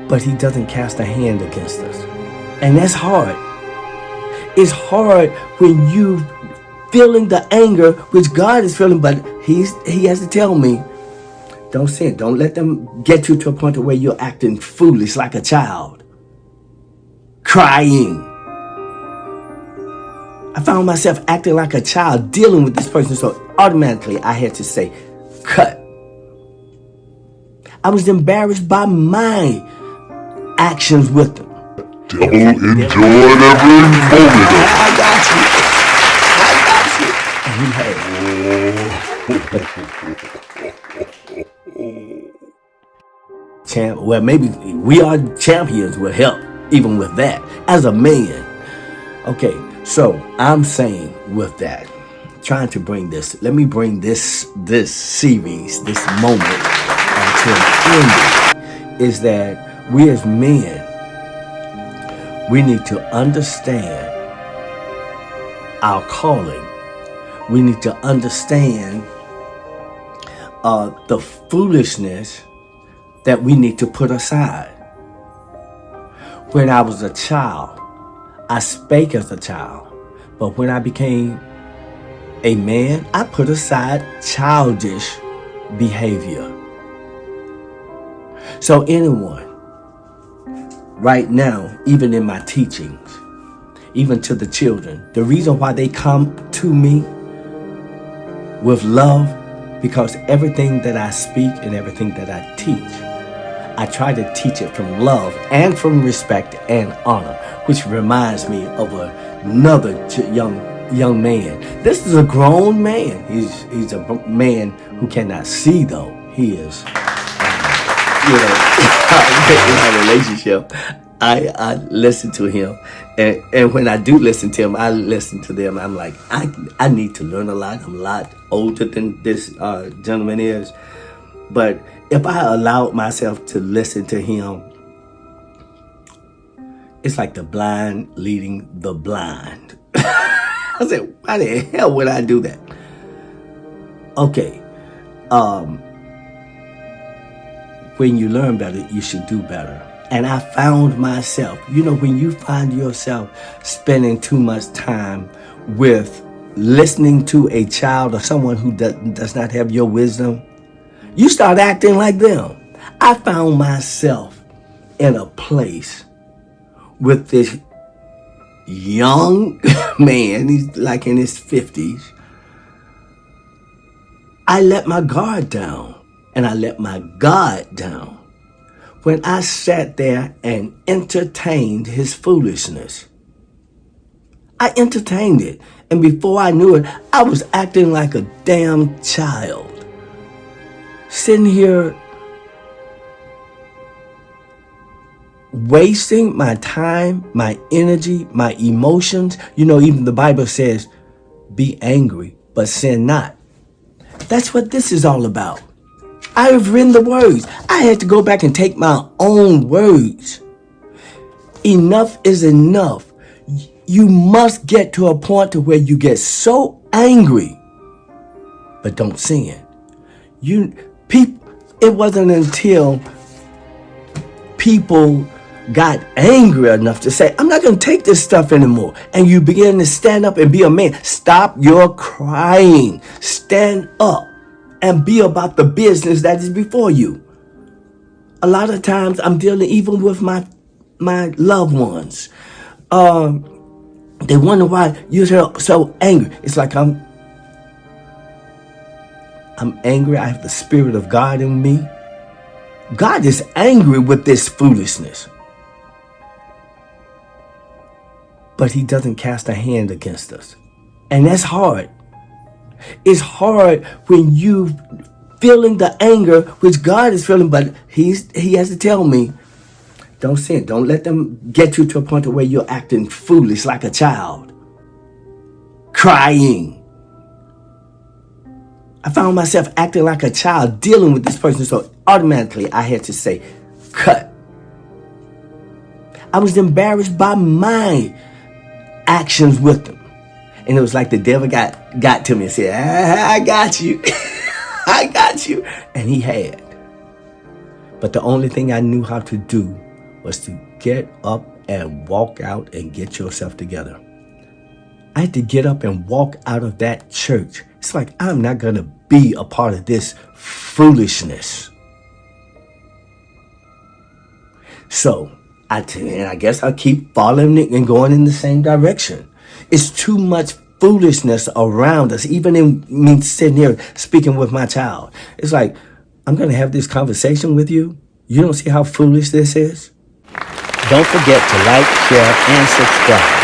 but he doesn't cast a hand against us. And that's hard. It's hard when you feeling the anger which God is feeling, but he has to tell me, don't sin. Don't let them get you to a point where you're acting foolish like a child, crying. I found myself acting like a child dealing with this person, so automatically I had to say, cut. I was embarrassed by my actions with them. Devil enjoyed every moment of it. I got you. And he had well, maybe we are champions will help even with that as a man. Okay, so I'm saying with that, trying to bring this, let me bring this series, this moment to an end, is that we as men, we need to understand our calling. We need to understand the foolishness that we need to put aside. When I was a child, I spake as a child. But when I became a man, I put aside childish behavior. So anyone, right now, even in my teachings, even to the children, the reason why they come to me with love, because everything that I speak and everything that I teach, I try to teach it from love and from respect and honor, which reminds me of another young man. This is a grown man. He's a man who cannot see, though. He is, in our relationship. I listen to him, and when I do listen to him, I listen to them. I'm like, I need to learn a lot. I'm a lot older than this gentleman is, but if I allowed myself to listen to him, it's like the blind leading the blind. I said, why the hell would I do that? Okay, when you learn better, you should do better. And I found myself, when you find yourself spending too much time with listening to a child or someone who does not have your wisdom, you start acting like them. I found myself in a place with this young man, he's like in his 50s. I let my guard down, and I let my God down when I sat there and entertained his foolishness. I entertained it, and before I knew it, I was acting like a damn child. Sitting here wasting my time, my energy, my emotions. Even the Bible says, be angry, but sin not. That's what this is all about. I have written the words. I had to go back and take my own words. Enough is enough. You must get to a point to where you get so angry, but don't sin. It wasn't until people got angry enough to say, I'm not going to take this stuff anymore. And you begin to stand up and be a man. Stop your crying. Stand up and be about the business that is before you. A lot of times I'm dealing even with my loved ones. They wonder why you're so angry. It's like I'm angry. I have the Spirit of God in me. God is angry with this foolishness. But he doesn't cast a hand against us. And that's hard. It's hard when you feeling the anger which God is feeling, but he has to tell me, don't sin. Don't let them get you to a point where you're acting foolish like a child, crying. I found myself acting like a child dealing with this person, so automatically I had to say, cut. I was embarrassed by my actions with them. And it was like the devil got to me and said, I got you. I got you. And he had. But the only thing I knew how to do was to get up and walk out and get yourself together. I had to get up and walk out of that church. It's like, I'm not going to be a part of this foolishness. So, I guess I keep following it and going in the same direction. It's too much foolishness around us, even in me sitting here speaking with my child. It's like, I'm going to have this conversation with you. You don't see how foolish this is? Don't forget to like, share, and subscribe.